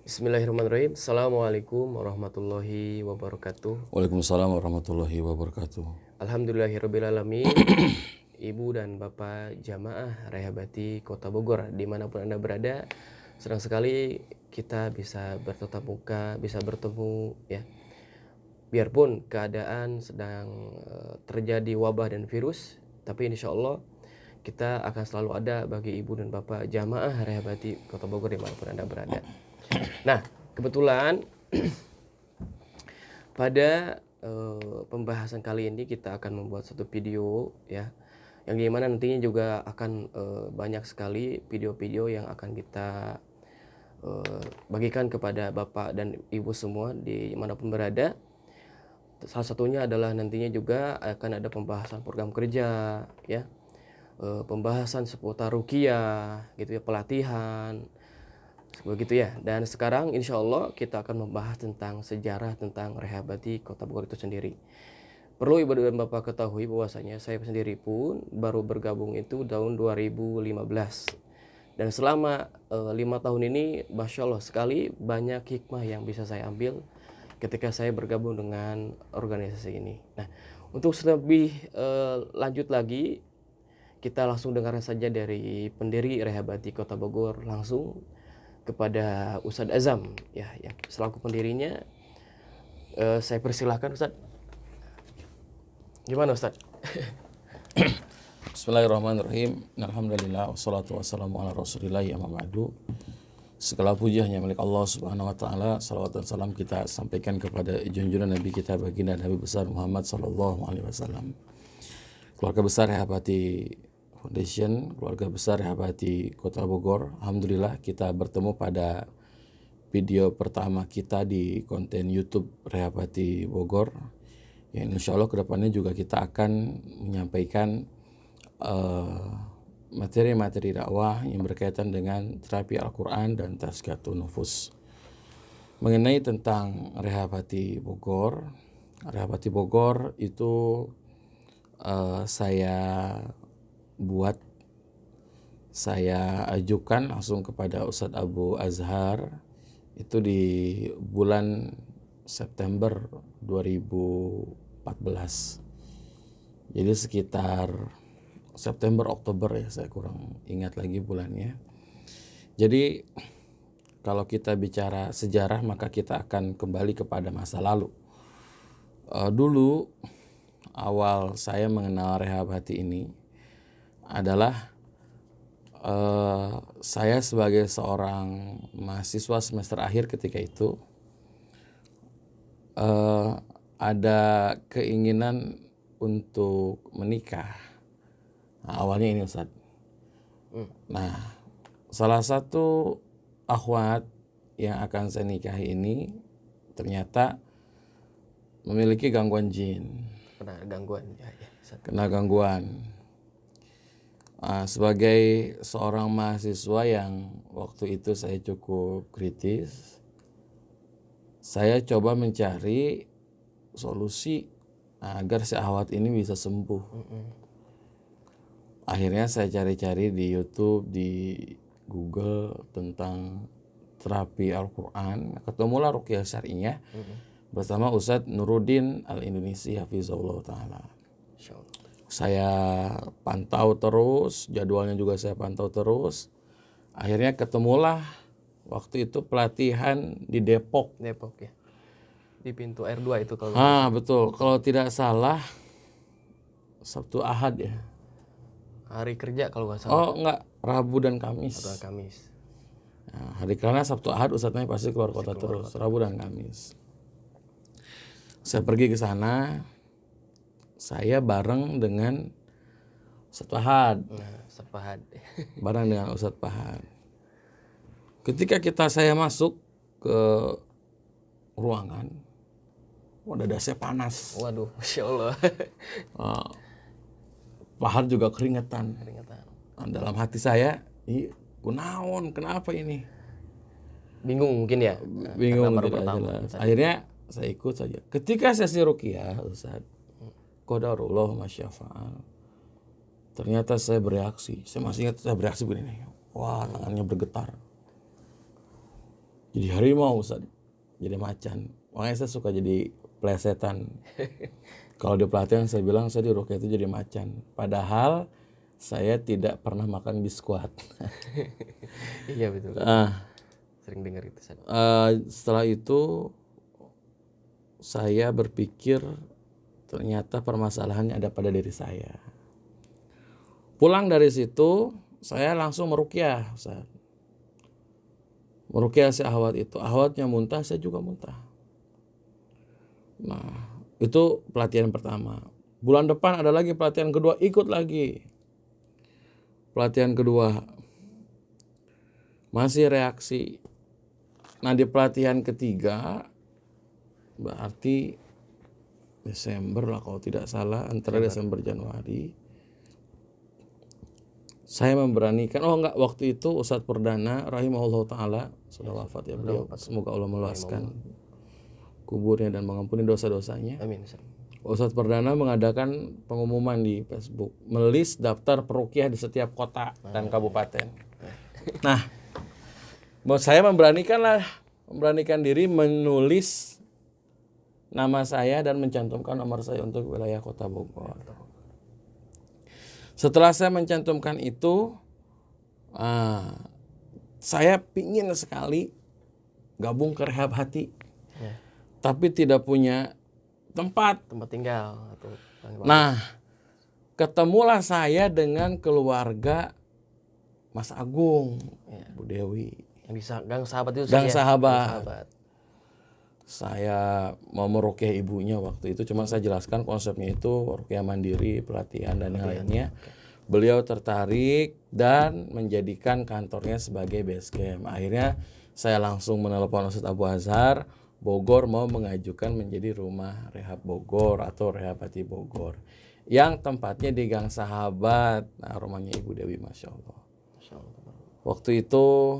Bismillahirrahmanirrahim. Assalamualaikum warahmatullahi wabarakatuh. Waalaikumsalam warahmatullahi wabarakatuh. Alhamdulillahirrabbilalamin. Ibu dan Bapak Jamaah Rehabati Kota Bogor, dimanapun Anda berada, senang sekali kita bisa bertatap muka, bisa bertemu ya. Biarpun keadaan sedang terjadi wabah dan virus, tapi insya Allah kita akan selalu ada bagi Ibu dan Bapak Jamaah Rehabati Kota Bogor dimanapun Anda berada. Nah, kebetulan pada pembahasan kali ini kita akan membuat satu video ya, yang gimana nantinya juga akan banyak sekali video-video yang akan kita bagikan kepada Bapak dan Ibu semua di manapun berada. Salah satunya adalah nantinya juga akan ada pembahasan program kerja ya, pembahasan seputar ruqyah gitu ya, pelatihan begitu ya. Dan sekarang insya Allah kita akan membahas tentang sejarah tentang Rehabati Kota Bogor itu sendiri. Perlu Ibu dan Bapak ketahui bahwasanya saya sendiri pun baru bergabung itu tahun 2015. Dan selama 5 tahun ini Masya Allah sekali banyak hikmah yang bisa saya ambil ketika saya bergabung dengan organisasi ini. Nah, untuk lebih lanjut lagi, kita langsung dengarkan saja dari pendiri Rehabati Kota Bogor langsung kepada Ustadz Azam ya, yang selaku pendirinya. Saya persilahkan Ustadz. Gimana Ustadz? Bismillahirrahmanirrahim. Alhamdulillah wassalatu wassalamu ala Rasulillah amma ba'du. Segala puji hanya milik Allah Subhanahu wa taala. Salawat dan salam kita sampaikan kepada junjungan Nabi kita baginda Nabi besar Muhammad sallallahu alaihi wasallam. Keluarga besar Rehabati Foundation, keluarga besar Rehabati Kota Bogor. Alhamdulillah kita bertemu pada video pertama kita di konten YouTube Rehabati Bogor. Ya, insya Allah kedepannya juga kita akan menyampaikan materi-materi dakwah yang berkaitan dengan terapi Al-Quran dan tazkiyatun nufus. Mengenai tentang Rehabati Bogor, Rehabati Bogor itu saya ajukan langsung kepada Ustadz Abu Azhar itu di bulan September 2014. Jadi sekitar September Oktober ya, saya kurang ingat lagi bulannya. Jadi kalau kita bicara sejarah maka kita akan kembali kepada masa lalu. Dulu awal saya mengenal Rehabati ini adalah saya sebagai seorang mahasiswa semester akhir ketika itu ada keinginan untuk menikah. Nah, awalnya ini Ustaz. Nah, salah satu akhwat yang akan saya nikahi ini ternyata memiliki gangguan jin. Kena gangguan ya, Kena gangguan. Sebagai seorang mahasiswa yang waktu itu saya cukup kritis, saya coba mencari solusi agar si akhwat ini bisa sembuh. Akhirnya saya cari-cari di YouTube, di Google tentang terapi Al-Quran. Ketemulah ruqyah syar'iyah bersama Ustadz Nuruddin Al-Indonesi Hafizahullah Ta'ala. Saya pantau terus, jadwalnya juga saya pantau terus. Akhirnya ketemulah waktu itu pelatihan di Depok. Depok ya, di pintu R2 itu kalau. Betul, kalau tidak salah Sabtu Ahad ya. Hari kerja kalau nggak salah. Enggak, Rabu dan Kamis. Rabu dan Kamis. Nah, hari karena Sabtu Ahad Ustadznya pasti keluar kota terus, Rabu dan Kamis. Saya pergi ke sana, saya bareng dengan Ustadz Fahad. Ustadz Fahad. Bareng dengan Ustadz Fahad. Ketika saya masuk ke ruangan, dadanya panas. Waduh, Masya Allah. Fahad juga keringetan. Dalam hati saya, kunaon, kenapa ini? Bingung mungkin ya. Bingung, tidak jelas. Akhirnya saya ikut saja. Ketika sesi ruqyah, Ustaz, qadarullah masyafa'al. Ternyata saya bereaksi. Saya masih ingat saya bereaksi begini. Wah, tangannya bergetar. jadi harimau Ustaz, jadi macan. Makanya saya suka jadi plesetan. Kalau di pelatihan saya bilang saya di ruqyah itu jadi macan. Padahal saya tidak pernah makan biskuat. Iya betul. Ah, Sering dengar itu Ustaz. setelah itu saya berpikir ternyata permasalahannya ada pada diri saya. Pulang dari situ saya langsung meruqyah Ustaz. Meruqyah si ahwat itu. Ahwatnya muntah, saya juga muntah. Nah, itu pelatihan pertama. Bulan depan ada lagi pelatihan kedua, ikut lagi. Pelatihan kedua masih reaksi. Nah, di pelatihan ketiga berarti Desember lah kalau tidak salah, antara Desember Januari. Saya memberanikan, waktu itu Ustadz Perdana rahimahullah ta'ala sudah wafat ya beliau. Semoga Allah meluaskan kuburnya dan mengampuni dosa-dosanya. Amin Ustaz. Ustadz Perdana mengadakan pengumuman di Facebook, melis daftar peruqyah di setiap kota dan kabupaten. Nah, saya memberanikan diri menulis nama saya dan mencantumkan nomor saya untuk wilayah Kota Bogor. Setelah saya mencantumkan itu, saya pingin sekali gabung ke Rehab Hati, tapi tidak punya tempat tinggal atau Nah, ketemulah saya dengan keluarga Mas Agung, Bu Dewi, yang di Gang Sahabat itu. Gang Sahabat. Saya mau meruqyah ibunya waktu itu, cuma saya jelaskan konsepnya itu ruqyah mandiri, pelatihan dan yang lainnya. Beliau tertarik dan menjadikan kantornya sebagai base camp. Akhirnya saya langsung menelepon Ustadz Abu Azhar, Bogor mau mengajukan menjadi rumah rehab Bogor atau Rehab Hati Bogor, yang tempatnya di Gang Sahabat. Nah, rumahnya Ibu Dewi, Masya Allah. Waktu itu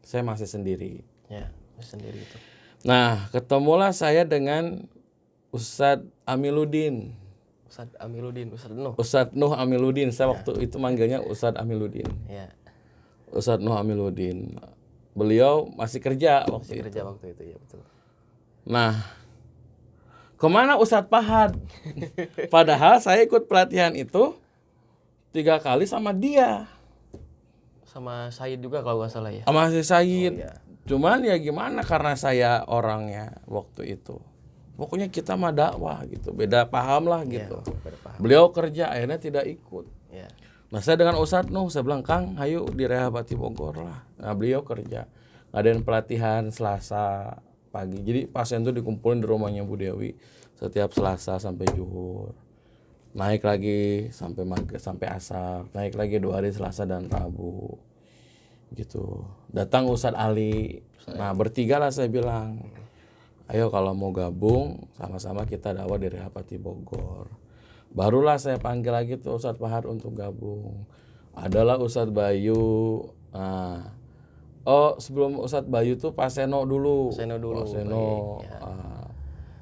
saya masih sendiri. Ya, sendiri itu. Nah, ketemulah saya dengan Ustadz Amiluddin. Ustadz Nuh Amiluddin. Saya waktu itu manggilnya Ustadz Amiluddin. Ya. Ustadz Nuh Amiluddin. Beliau masih kerja waktu itu. Ya betul. Nah, kemana Ustadz Pahad? Padahal saya ikut pelatihan itu 3 kali sama dia. Sama Said juga kalau nggak salah ya. Sama si Said. Cuman ya gimana, karena saya orangnya waktu itu, pokoknya kita mah dakwah gitu, beda paham lah gitu. Beliau kerja, akhirnya tidak ikut. Nah, saya dengan Ustadz Nuh, saya bilang, Kang, ayo di Rehab Hati Bogor lah. Nah, beliau kerja, ngadain pelatihan Selasa pagi. Jadi pasien itu dikumpulin di rumahnya Bu Dewi setiap Selasa sampai zuhur. Naik lagi sampai maghrib, sampai asar. Naik lagi 2 hari Selasa dan Rabu. Gitu. Datang Ustadz Ali. Nah, bertiga lah saya bilang, ayo kalau mau gabung sama-sama kita dakwah di Rehab Hati Bogor. Barulah saya panggil lagi tuh Ustadz Pahad untuk gabung. Adalah Ustadz Bayu. Nah, sebelum Ustadz Bayu tuh Pak Seno dulu.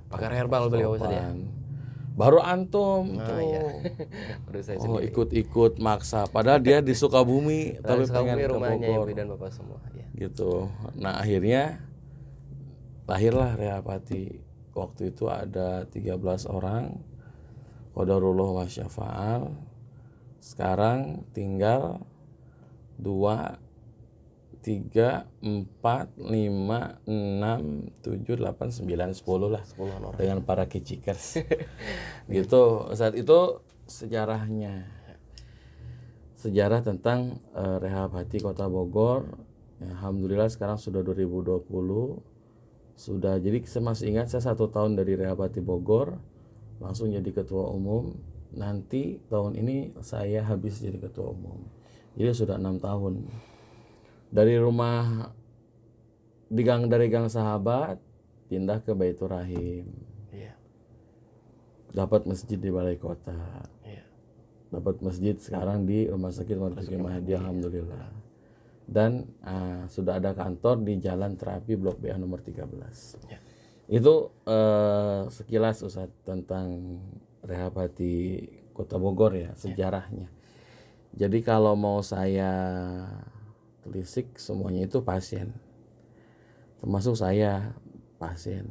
Pakar herbal beliau Ustadz ya. Baru antum tuh. Ikut-ikut maksa. Padahal dia di Sukabumi, tapi pengen ke Bogor. Dan Bapak semua. Ya. Gitu. Nah, akhirnya lahirlah Rehab Hati. Waktu itu ada 13 orang. Qadarullah wa syafa'al. Sekarang tinggal 2, 3, 4, 5, 6, 7, 8, 9, 10 lah. 10 orang. Dengan para kicikers. Gitu. Saat itu sejarahnya. Sejarah tentang Rehab Hati Kota Bogor. Ya, alhamdulillah sekarang sudah 2020. Sudah, jadi saya masih ingat, saya 1 tahun dari Rehab Hati Bogor. Langsung jadi ketua umum. Nanti tahun ini saya habis jadi ketua umum. Jadi sudah 6 tahun. Dari rumah dari Gang Sahabat pindah ke Baitur Rahim. Dapat masjid di Balai Kota. Dapat masjid sekarang di Rumah Sakit Marzuki Mahdi, alhamdulillah. Dan sudah ada kantor di Jalan Terapi Blok BA nomor 13. Itu sekilas Ustaz tentang Rehab Hati Kota Bogor ya, sejarahnya. Jadi kalau mau saya telisik, semuanya itu pasien. termasuk saya pasien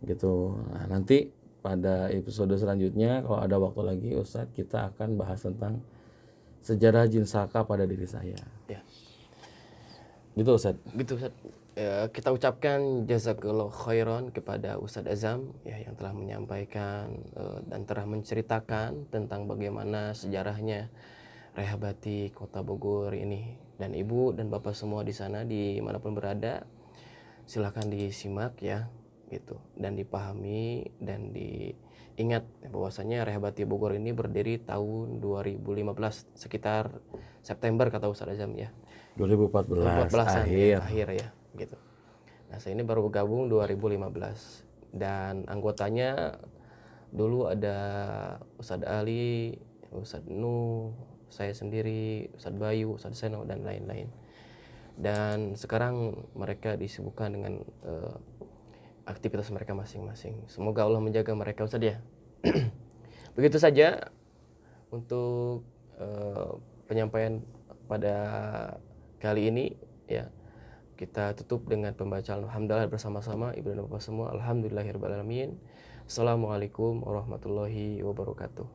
gitu. Nah, nanti pada episode selanjutnya kalau ada waktu lagi Ustadz, kita akan bahas tentang sejarah jin saka pada diri saya. Ya. Gitu Ustadz. Gitu Ustaz. Kita ucapkan jazakallahu khairan kepada Ustadz Azam ya, yang telah menyampaikan dan telah menceritakan tentang bagaimana sejarahnya Rehabati Kota Bogor ini. Dan Ibu dan Bapak semua di sana dimanapun berada, silahkan disimak ya gitu, dan dipahami dan diingat bahwasanya Rehabati Bogor ini berdiri tahun 2015 sekitar September kata Ustadz Azam ya. 2014 akhir ya gitu. Nah, saya ini baru bergabung 2015 dan anggotanya dulu ada Ustadz Ali, Ustadz Nuh, saya sendiri, Ustadz Bayu, Ustadz Seno dan lain-lain. Dan sekarang mereka disibukkan dengan aktivitas mereka masing-masing. Semoga Allah menjaga mereka Ustadz ya. Begitu saja untuk penyampaian pada kali ini ya. Kita tutup dengan pembacaan alhamdulillah bersama-sama Ibu dan Bapak semua. Alhamdulillahirabbil alamin. Assalamualaikum warahmatullahi wabarakatuh.